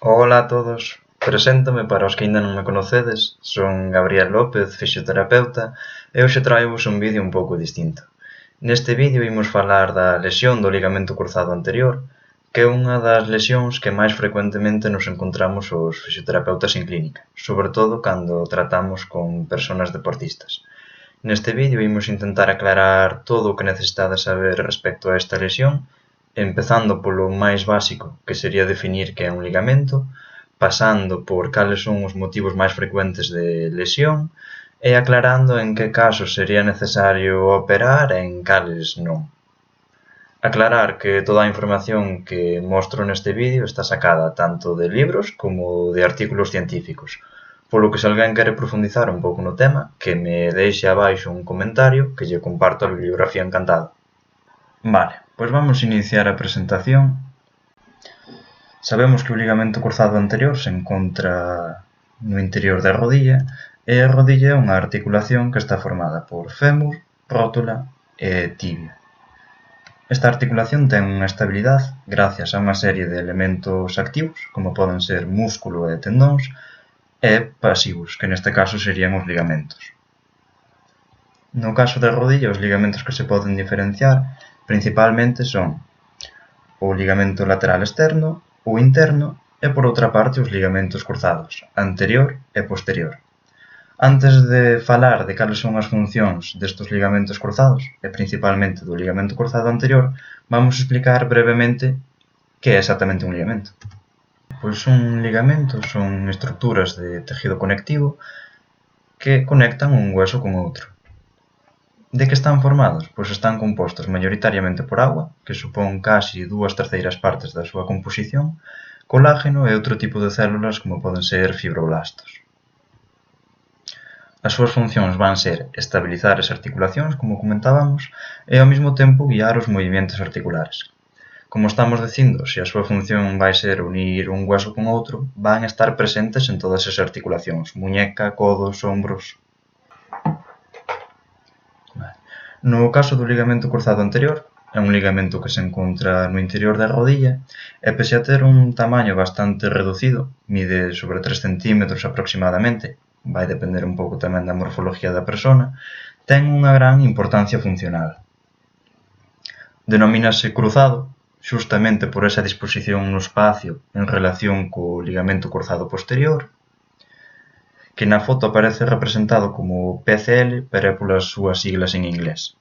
Ola a todos, preséntome para os que aínda non me conocedes, son Gabriel López, fisioterapeuta, e hoxe traivos un vídeo un pouco distinto. Neste vídeo imos falar da lesión do ligamento cruzado anterior, que é unha das lesións que máis frecuentemente nos encontramos os fisioterapeutas en clínica, sobre todo cando tratamos con persoas deportistas. Neste vídeo imos intentar aclarar todo o que necesitades saber respecto a esta lesión, empezando polo máis básico, que sería definir que é un ligamento, pasando por cales son os motivos máis frecuentes de lesión e aclarando en que casos sería necesario operar e en cales non. Aclarar que toda a información que mostro neste vídeo está sacada tanto de libros como de artículos científicos, polo que se alguén quere profundizar un pouco no tema, que me deixe abaixo un comentario que lle comparto a bibliografía encantado. Vale, pois vamos iniciar a presentación. Sabemos que o ligamento cruzado anterior se encontra no interior da rodilla e a rodilla é unha articulación que está formada por fémur, rótula e tibia. Esta articulación ten unha estabilidade gracias a unha serie de elementos activos, como poden ser músculo e tendóns, e pasivos, que neste caso serían os ligamentos. No caso da rodilla, os ligamentos que se poden diferenciar principalmente son o ligamento lateral externo, o interno e, por outra parte, os ligamentos cruzados, anterior e posterior. Antes de falar de cales son as funcións destes ligamentos cruzados, e principalmente do ligamento cruzado anterior, vamos explicar brevemente que é exactamente un ligamento. Pois un ligamento son estruturas de tejido conectivo que conectan un hueso con outro. De que están formados? Pois están compostos maioritariamente por auga, que supón casi 2/3 partes da súa composición, colágeno e outro tipo de células como poden ser fibroblastos. As súas funcións van ser estabilizar as articulacións, como comentábamos, e ao mesmo tempo guiar os movimentos articulares. Como estamos dicindo, se a súa función vai ser unir un hueso con outro, van estar presentes en todas as articulacións, muñeca, codos, ombros. No caso do ligamento cruzado anterior, é un ligamento que se encontra no interior da rodilla e pese a ter un tamaño bastante reducido, mide sobre 3 cm aproximadamente, vai depender un pouco tamén da morfología da persona, ten unha gran importancia funcional. Denomínase cruzado xustamente por esa disposición no espacio en relación co ligamento cruzado posterior, que na foto aparece representado como PCL, pero é polas súas siglas en inglés.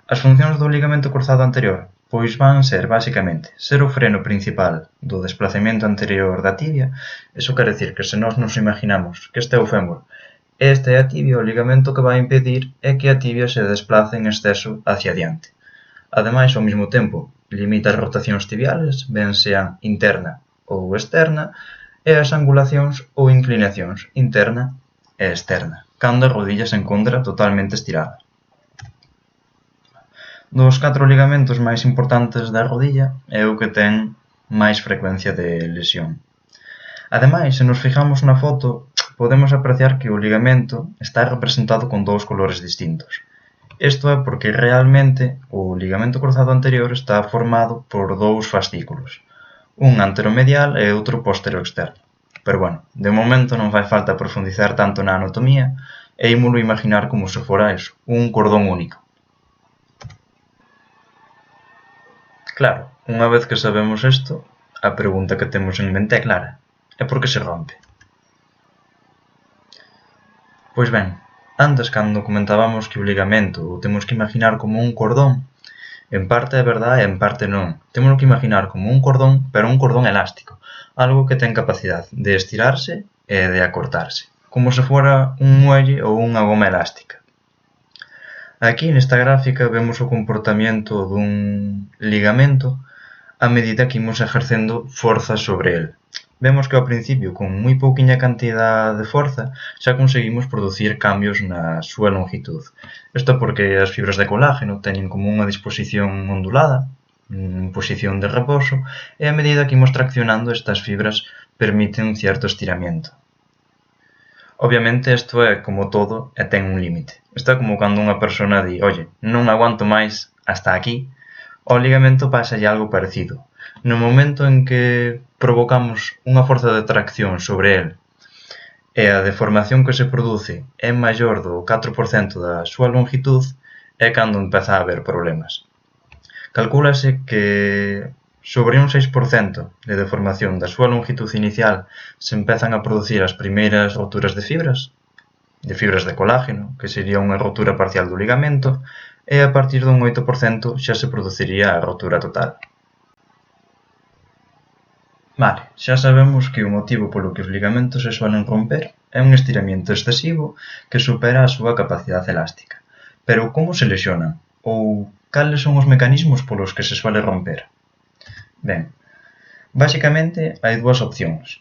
As funcións do ligamento cruzado anterior pois van ser, basicamente, ser o freno principal do desplazamento anterior da tibia. Iso quere dicir que se nós nos imaginamos que este é o fémur e este é a tibia, o ligamento que vai impedir é que a tibia se desplace en exceso hacia adiante. Ademais, ao mesmo tempo, limita as rotacións tibiales, ben sean interna ou externa, e as angulacións ou inclinacións interna e externa, cando a rodilla se encontra totalmente estirada. Dos 4 ligamentos máis importantes da rodilla é o que ten máis frecuencia de lesión. Ademais, se nos fijamos na foto, podemos apreciar que o ligamento está representado con dous colores distintos. Isto é porque realmente o ligamento cruzado anterior está formado por dous fascículos, un anteromedial e outro posterior-externo. Pero bueno, de momento non fai falta profundizar tanto na anatomía e ímolo imaginar como se fora eso, un cordón único. Claro, unha vez que sabemos isto, a pregunta que temos en mente é clara: e por que se rompe? Pois ben, antes cando comentábamos que o ligamento o temos que imaginar como un cordón, en parte é verdade e en parte non. Temos que imaginar como un cordón, pero un cordón elástico, algo que ten capacidade de estirarse e de acortarse, como se fora un muelle ou unha goma elástica. Aquí nesta gráfica vemos o comportamento dun ligamento a medida que imos exercendo forza sobre el. Vemos que ao principio, con moi pouquiña cantidade de forza, xa conseguimos producir cambios na súa longitud. Isto porque as fibras de colágeno teñen como unha disposición ondulada, en posición de reposo, e a medida que imos traccionando estas fibras permiten certo estiramiento. Obviamente isto é como todo e ten un límite. Isto é como cando unha persona di: oye, non aguanto máis hasta aquí, ao ligamento pásalle algo parecido. No momento en que provocamos unha forza de tracción sobre el e a deformación que se produce é maior do 4% da súa longitud, é cando empeza a haber problemas. Calcúlase que sobre un 6% de deformación da súa longitud inicial se empezan a producir as primeiras roturas de fibras de colágeno, que sería unha rotura parcial do ligamento, e a partir dun 8% xa se produciría a rotura total. Vale, xa sabemos que o motivo polo que os ligamentos se suelen romper é un estiramiento excesivo que supera a súa capacidade elástica. Pero como se lesionan? Ou cales son os mecanismos polos que se suele romper? Ben, basicamente hai dúas opcións.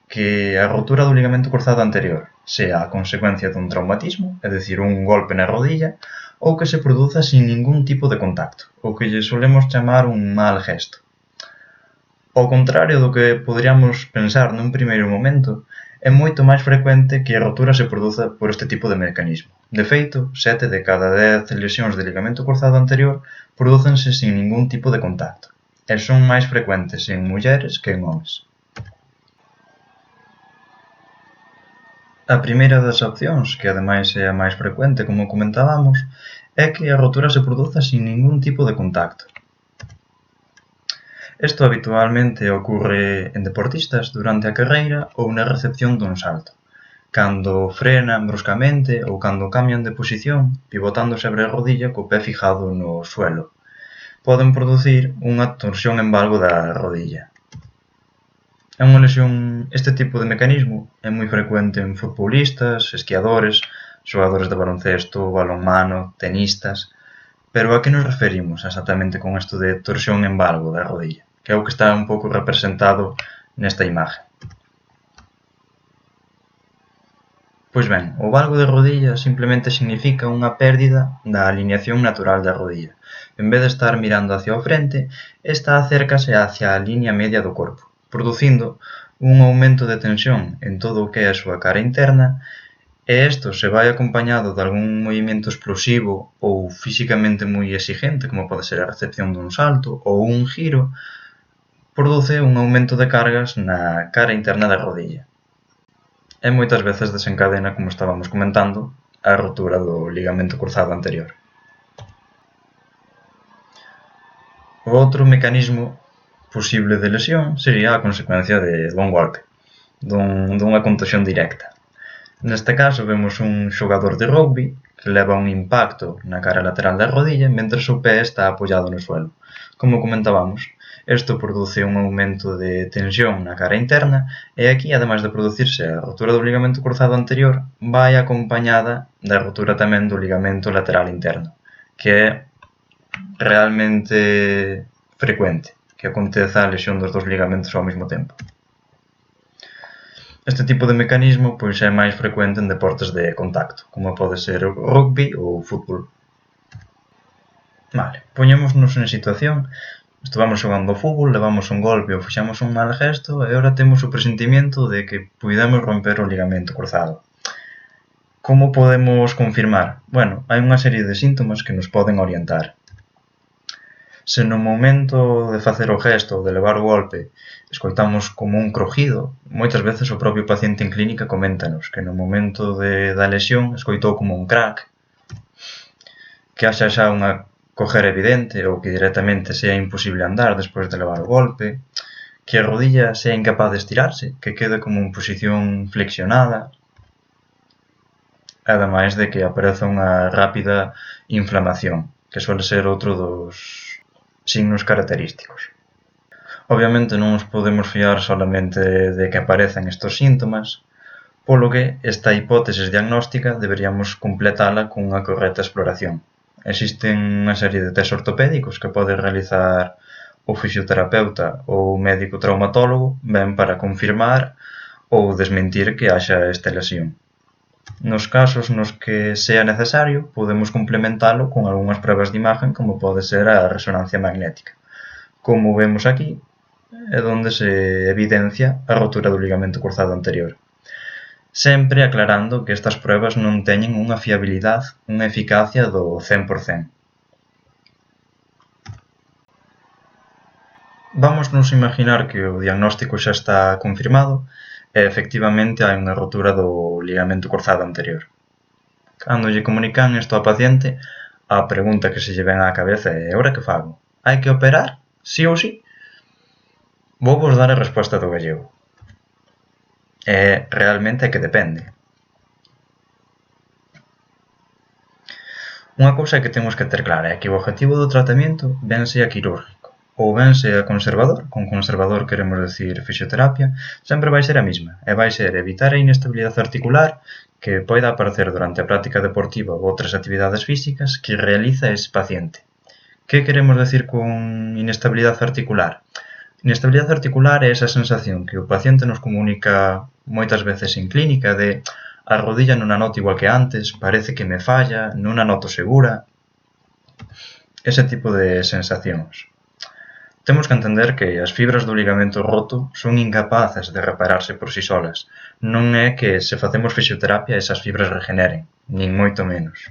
Que a rotura do ligamento cruzado anterior sea a consecuencia dun traumatismo, é dicir, un golpe na rodilla, ou que se produza sin ningún tipo de contacto, o que lle solemos chamar un mal gesto. Ao contrario do que poderíamos pensar nun primeiro momento, é moito máis frecuente que a rotura se produza por este tipo de mecanismo. De feito, 7 de cada 10 lesións de ligamento cruzado anterior prodúcense sin ningún tipo de contacto, e son máis frecuentes en mulleres que en homes. A primeira das opcións, que ademais é a máis frecuente como comentábamos, é que a rotura se produza sin ningún tipo de contacto. Isto habitualmente ocorre en deportistas durante a carreira ou na recepción dun salto, cando frenan bruscamente ou cando cambian de posición, pivotando sobre a rodilla co pé fijado no suelo. Poden producir unha torsión en valgo da rodilla. É unha lesión, este tipo de mecanismo é moi frecuente en futbolistas, esquiadores, xogadores de baloncesto, balonmano, tenistas. Pero a que nos referimos exactamente con isto de torsión en valgo da rodilla? Que é o que está un pouco representado nesta imaxe. Pois ben, o valgo de rodilla simplemente significa unha pérdida da alineación natural da rodilla. En vez de estar mirando hacia o frente, esta acércase hacia a liña media do corpo, producindo un aumento de tensión en todo o que é a súa cara interna, e isto se vai acompañado de algún movimento explosivo ou físicamente moi exigente, como pode ser a recepción dun salto ou un giro, produce un aumento de cargas na cara interna da rodilla. E moitas veces desencadena, como estábamos comentando, a rotura do ligamento cruzado anterior. O outro mecanismo posible de lesión sería a consecuencia dun golpe, dunha contusión directa. Neste caso vemos un xogador de rugby que leva un impacto na cara lateral da rodilla mentre o pé está apoiado no suelo. Como comentábamos, isto produce un aumento de tensión na cara interna e aquí, ademais de producirse a rotura do ligamento cruzado anterior, vai acompañada da rotura tamén do ligamento lateral interno, que é realmente frecuente que aconteza a lesión dos dous ligamentos ao mesmo tempo. Este tipo de mecanismo pois é máis frecuente en deportes de contacto, como pode ser o rugby ou o fútbol. Vale, poñémonos en situación, estivamos xogando ao fútbol, levamos un golpe ou fixamos un mal gesto e agora temos o presentimento de que puidemos romper o ligamento cruzado. Como podemos confirmar? Bueno, hai unha serie de síntomas que nos poden orientar. Se no momento de facer o gesto ou de levar o golpe escoitamos como un crojido, moitas veces o propio paciente en clínica coméntanos que no momento da lesión escoitou como un crack, que haxa xa unha cojera evidente ou que directamente sea imposible andar despois de levar o golpe, que a rodilla sea incapaz de estirarse, que quede como en posición flexionada, ademais de que apareza unha rápida inflamación, que suele ser outro dos signos característicos. Obviamente non nos podemos fiar solamente de que aparecen estes síntomas, polo que esta hipótesis diagnóstica deberíamos completala cunha correcta exploración. Existen unha serie de test ortopédicos que pode realizar o fisioterapeuta ou o médico traumatólogo ben para confirmar ou desmentir que haxa esta lesión. Nos casos nos que sea necesario, podemos complementalo con algunhas probas de imagen como pode ser a resonancia magnética. Como vemos aquí, é onde se evidencia a rotura do ligamento cruzado anterior. Sempre aclarando que estas pruebas non teñen unha fiabilidade, unha eficacia do 100%. Vámonos imaginar que o diagnóstico xa está confirmado e efectivamente hai unha rotura do ligamento cruzado anterior. Cando lle comunican isto ao paciente, a pregunta que se lle ven á cabeza é: "Agora que fago? Hai que operar? Sí ou sí?" Vou vos dar a resposta do gallego. Realmente é que depende. Unha cousa que temos que ter clara é que o objetivo do tratamento ben sea quirúrgico ou ben sea conservador, con conservador queremos decir fisioterapia, sempre vai ser a mesma, e vai ser evitar a inestabilidade articular que poida aparecer durante a práctica deportiva ou outras actividades físicas que realiza ese paciente. Que queremos decir con inestabilidade articular? Inestabilidade articular é esa sensación que o paciente nos comunica moitas veces en clínica de: "A rodilla non a noto igual que antes, parece que me falla, non a noto segura", ese tipo de sensacións. Temos que entender que as fibras do ligamento roto son incapaces de repararse por si solas. Non é que se facemos fisioterapia esas fibras regeneren, nin moito menos.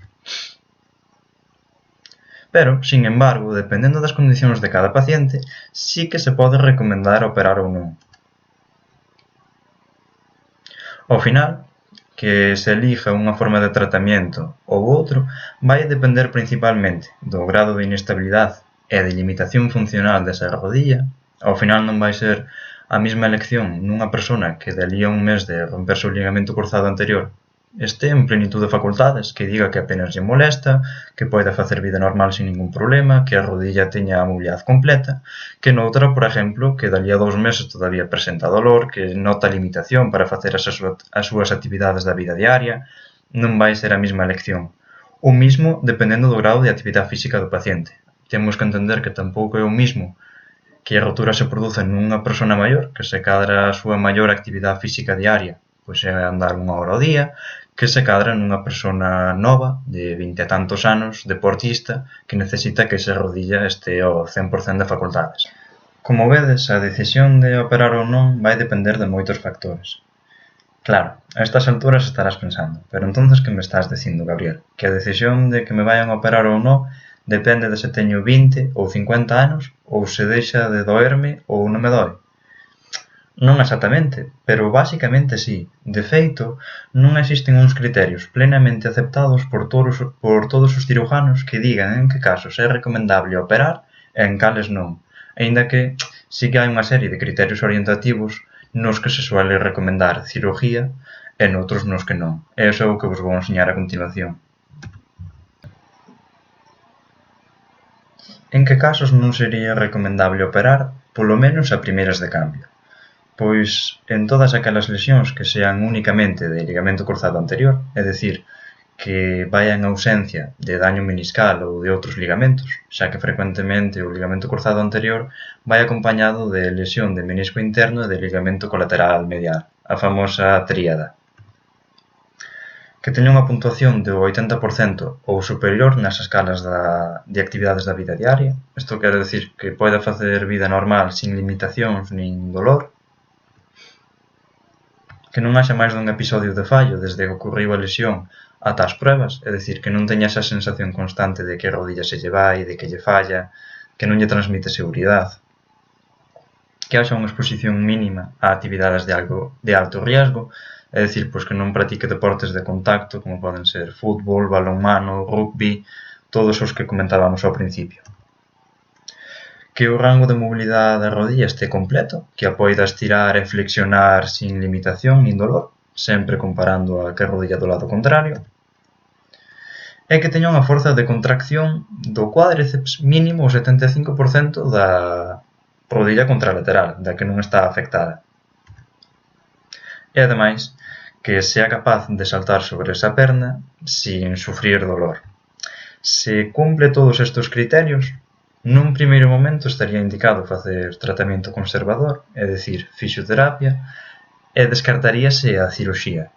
Pero, sin embargo, dependendo das condicións de cada paciente, sí que se pode recomendar operar ou non. Ao final, que se elija unha forma de tratamento ou outro vai depender principalmente do grado de inestabilidade e de limitación funcional desa rodilla. Ao final non vai ser a mesma elección nunha persona que dali a un mes de romperse o ligamento cruzado anterior este en plenitud de facultades, que diga que apenas lle molesta, que poida facer vida normal sin ningún problema, que a rodilla teña a mobilidade completa, que noutra, por exemplo, que dali a 2 meses todavía presenta dolor, que nota limitación para facer as súas actividades da vida diaria, non vai ser a mesma elección. O mismo dependendo do grado de actividade física do paciente. Temos que entender que tampouco é o mismo que a rotura se produza nunha persona maior, que se cadra a súa maior actividade física diaria, pois é andar 1 hora ao día, que se cadra nunha persona nova, de 20 e tantos anos, deportista, que necesita que esa rodilla este ao 100% de facultades. Como vedes, a decisión de operar ou non vai depender de moitos factores. Claro, a estas alturas estarás pensando: pero entonces que me estás dicindo, Gabriel? Que a decisión de que me vayan a operar ou non depende de se teño 20 ou 50 anos, ou se deixa de doerme ou non me doe? Non exactamente, pero basicamente sí. De feito, non existen uns criterios plenamente aceptados por todos os cirujanos que digan en que casos é recomendable operar e en cales non, aínda que sí que hai unha serie de criterios orientativos nos que se suele recomendar cirurgía e noutros nos que non. E iso é o que vos vou enseñar a continuación. En que casos non sería recomendable operar, polo menos a primeiras de cambio? Pois en todas aquelas lesións que sean únicamente de ligamento cruzado anterior, é dicir, que vaia en ausencia de daño meniscal ou de outros ligamentos, xa que frecuentemente o ligamento cruzado anterior vai acompañado de lesión de menisco interno e de ligamento colateral medial, a famosa tríada. Que teña unha puntuación do 80% ou superior nas escalas de actividades da vida diaria, isto quere dicir que poida facer vida normal sin limitacións nin dolor, que non haxa máis dun episodio de fallo desde que ocorreu a lesión ata as pruebas, é dicir, que non teña esa sensación constante de que a rodilla se lle vai, de que lle falla, que non lle transmite seguridade, que haxa unha exposición mínima a actividades de alto riesgo, é dicir, pois que non practique deportes de contacto como poden ser fútbol, balonmano, rugby, todos os que comentábamos ao principio. Que o rango de mobilidade da rodilla este completo, que a poida estirar e flexionar sin limitación nin dolor, sempre comparando a que rodilla do lado contrario, e que teña unha forza de contracción do cuádriceps mínimo o 75% da rodilla contralateral, da que non está afectada. E ademais, que sea capaz de saltar sobre esa perna sin sufrir dolor. Se cumple todos estes criterios, nun primeiro momento estaría indicado facer tratamento conservador, é dicir, fisioterapia, e descartaríase a cirurxía.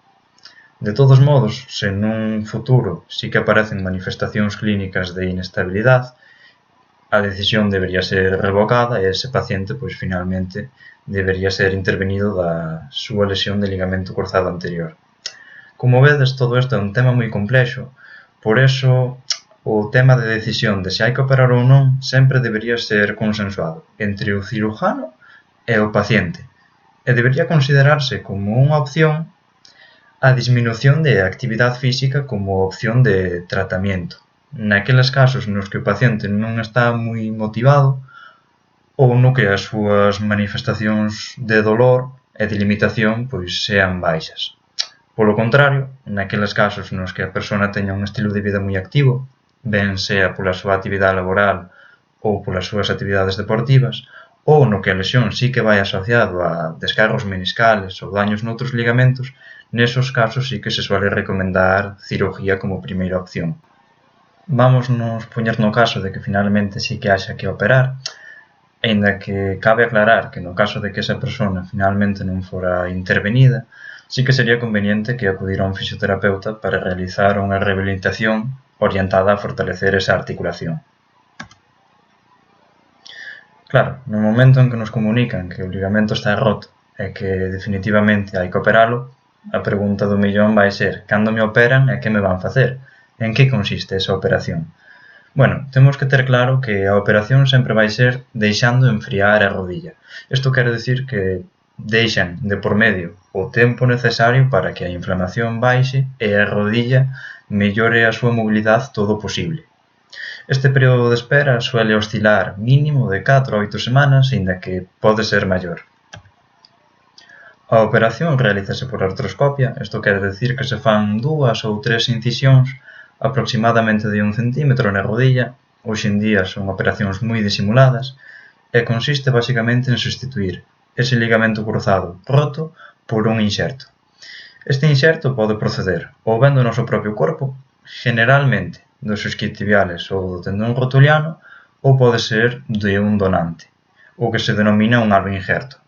De todos modos, se nun futuro sí que aparecen manifestacións clínicas de inestabilidade, a decisión debería ser revocada e ese paciente, pois finalmente, debería ser intervenido da súa lesión de ligamento cruzado anterior. Como vedes, todo isto é un tema moi complexo, por eso o tema de decisión de se hai que operar ou non sempre debería ser consensuado entre o cirujano e o paciente e debería considerarse como unha opción a disminución de actividade física como opción de tratamento. Naqueles casos nos que o paciente non está moi motivado ou no que as súas manifestacións de dolor e de limitación pois sean baixas. Polo contrario, naqueles casos nos que a persona teña un estilo de vida moi activo, ben sea pola súa actividade laboral ou polas súas actividades deportivas, ou no que a lesión sí que vai asociado a descargos meniscales ou daños noutros ligamentos, nesos casos sí que se suele recomendar cirugía como primeira opción. Vamos nos poñer no caso de que finalmente sí que haxa que operar, aínda que cabe aclarar que no caso de que esa persona finalmente non fora intervenida, sí que sería conveniente que acudira a un fisioterapeuta para realizar unha rehabilitación orientada a fortalecer esa articulación. Claro, no momento en que nos comunican que o ligamento está roto e que definitivamente hai que operalo, a pregunta do millón vai ser: cando me operan e que me van facer? En que consiste esa operación? Bueno, temos que ter claro que a operación sempre vai ser deixando enfriar a rodilla. Isto quere dicir que deixan de por medio o tempo necesario para que a inflamación baixe e a rodilla mellore a súa mobilidade todo o posible. Este período de espera suele oscilar mínimo de 4 a 8 semanas, aínda que pode ser maior. A operación realízase por artroscopia, isto quere dicir que se fan 2 ou 3 incisións aproximadamente de 1 centímetro na rodilla. Hoxe en día son operacións moi disimuladas e consiste basicamente en sustituir ese ligamento cruzado roto por un inxerto. Este inxerto pode proceder ou ben do noso propio corpo, generalmente dos isquiotibiales ou do tendón rotuliano, ou pode ser de un donante, o que se denomina un alloinxerto.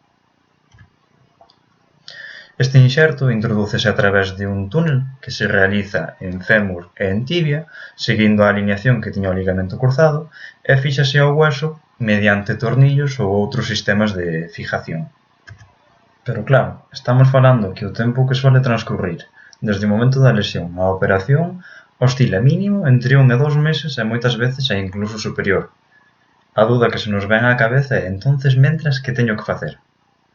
Este inxerto introdúcese a través de un túnel que se realiza en fémur e en tibia, seguindo a alineación que tiña o ligamento cruzado, e fíxase ao hueso mediante tornillos ou outros sistemas de fijación. Pero claro, estamos falando que o tempo que suele transcurrir desde o momento da lesión á operación oscila mínimo entre 1 e 2 meses e moitas veces é incluso superior. A dúda que se nos ven á cabeza é entonces mentras que teño que facer?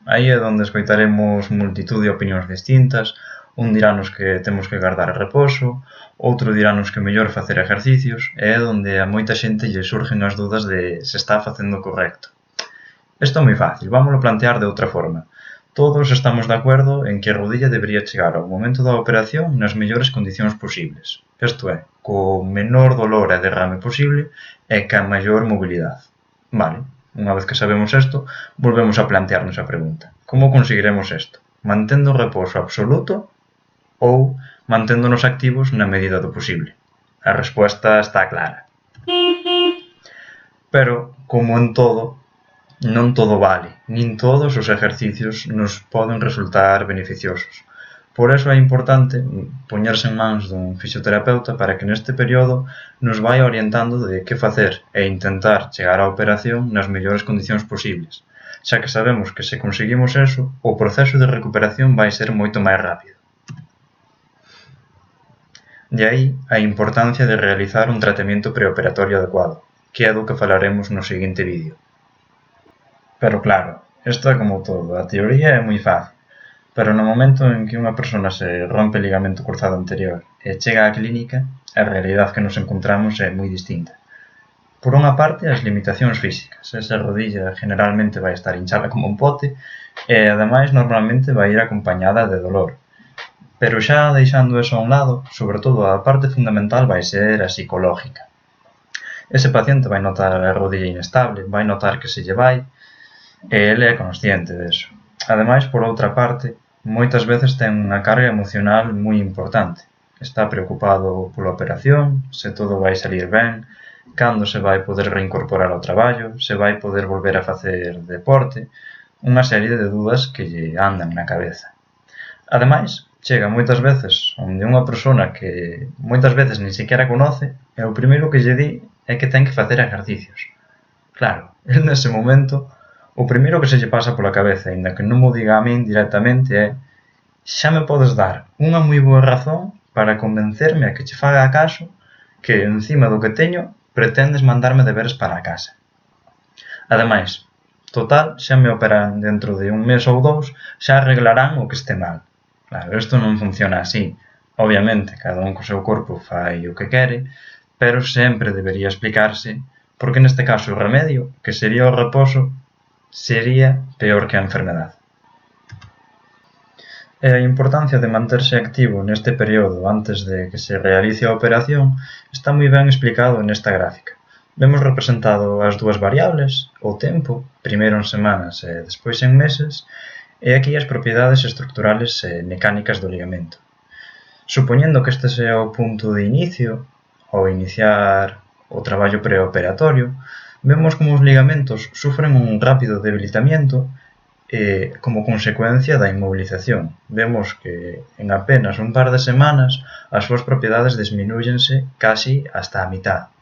Aí é onde escoitaremos multitud de opinións distintas, un dirános que temos que guardar reposo, outro dirános que é mellor facer exercicios, e é onde a moita xente lle surgen as dudas de se está facendo correcto. Isto é moi fácil, vámoslo plantear de outra forma. Todos estamos de acordo en que a rodilla debería chegar ao momento da operación nas mellores condicións posibles, isto é, co menor dolor e derrame posible e ca maior mobilidade. Vale, unha vez que sabemos isto, volvemos a plantearnos a pregunta: como conseguiremos isto? Mantendo o reposo absoluto ou manténdonos activos na medida do posible? A resposta está clara. Pero, como en todo, non todo vale, nin todos os exercicios nos poden resultar beneficiosos. Por iso é importante poñerse en mans dun fisioterapeuta para que neste período nos vai orientando de que facer e intentar chegar á operación nas mellores condicións posibles, xa que sabemos que se conseguimos eso, o proceso de recuperación vai ser moito máis rápido. De aí a importancia de realizar un tratamento preoperatorio adecuado, que é do que falaremos no seguinte vídeo. Pero claro, isto é como todo, a teoría é moi fácil, pero no momento en que unha persona se rompe o ligamento cruzado anterior e chega á clínica, a realidade que nos encontramos é moi distinta. Por unha parte, as limitacións físicas. Esa rodilla generalmente vai estar hinchada como un pote e, ademais, normalmente vai ir acompañada de dolor. Pero xa deixando eso a un lado, sobre todo a parte fundamental vai ser a psicológica. Ese paciente vai notar a rodilla inestable, vai notar que se lle vai, e ele é consciente deso. Ademais, por outra parte, moitas veces ten unha carga emocional moi importante. Está preocupado pola operación, se todo vai salir ben, cando se vai poder reincorporar ao traballo, se vai poder volver a facer deporte, unha serie de dúdas que lle andan na cabeza. Ademais, chega moitas veces onde unha persona que moitas veces nin sequera conoce e o primeiro que lle di é que ten que facer exercicios. Claro, el nese momento o primeiro que se lle pasa pola cabeza, aínda que non mo diga a min directamente, é: xa me podes dar unha moi boa razón para convencerme a que che faga caso que, encima do que teño, pretendes mandarme deberes para a casa. Ademais, total, xa me operan dentro de 1 mes ou 2, xa arreglarán o que este mal. Claro, isto non funciona así. Obviamente, cada un co seu corpo fai o que quere, pero sempre debería explicarse porque neste caso o remedio, que sería o reposo, sería peor que a enfermedade. E a importancia de manterse activo neste período antes de que se realice a operación está moi ben explicado nesta gráfica. Vemos representado as dúas variables, o tempo, primeiro en semanas e despois en meses, e aquí as propiedades estructurales e mecánicas do ligamento. Supoñendo que este sea o punto de inicio, ao iniciar o traballo preoperatorio, vemos como os ligamentos sufren un rápido debilitamiento e, como consecuencia da inmovilización, vemos que en apenas un par de semanas as súas propiedades disminúyense casi hasta a mitad.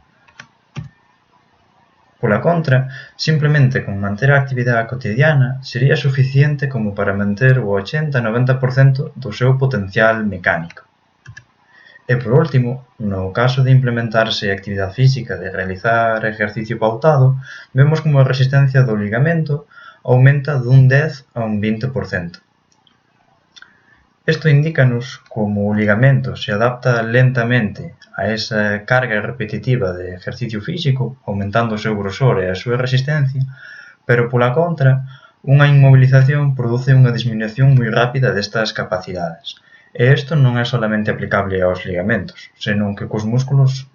Pola contra, simplemente con manter a actividade cotidiana sería suficiente como para manter o 80–90% do seu potencial mecánico. E por último, no caso de implementarse actividade física de realizar exercicio pautado, vemos como a resistencia do ligamento aumenta dun 10 a un 20%. Isto indícanos como o ligamento se adapta lentamente a esa carga repetitiva de exercicio físico, aumentando o seu grosor e a súa resistencia, pero pola contra, unha inmovilización produce unha disminución moi rápida destas capacidades. E isto non é solamente aplicable aos ligamentos, senón que cos músculos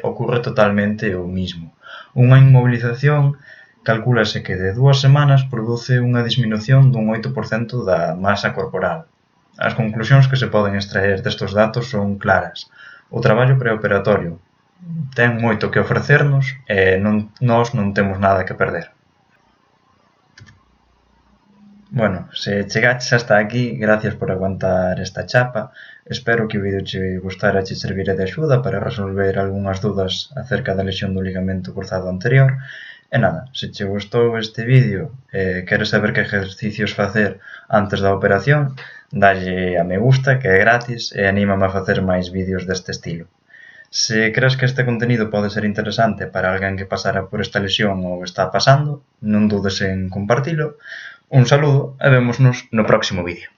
ocorre totalmente o mismo. Unha inmovilización calcúlase que de 2 semanas produce unha disminución dun 8% da masa corporal. As conclusións que se poden extraer destes datos son claras. O traballo preoperatorio ten moito que ofrecernos e nós non temos nada que perder. Bueno, se chegaches hasta aquí, gracias por aguantar esta chapa. Espero que o vídeo che gustara e che servire de axuda para resolver algunhas dúdas acerca da lesión do ligamento cruzado anterior. E nada, se che gustou este vídeo e queres saber que exercicios facer antes da operación, dalle a me gusta, que é gratis, e anímame a facer máis vídeos deste estilo. Se crees que este contenido pode ser interesante para alguén que pasara por esta lesión ou está pasando, non dudes en compartilo. Un saludo e vémonos no próximo vídeo.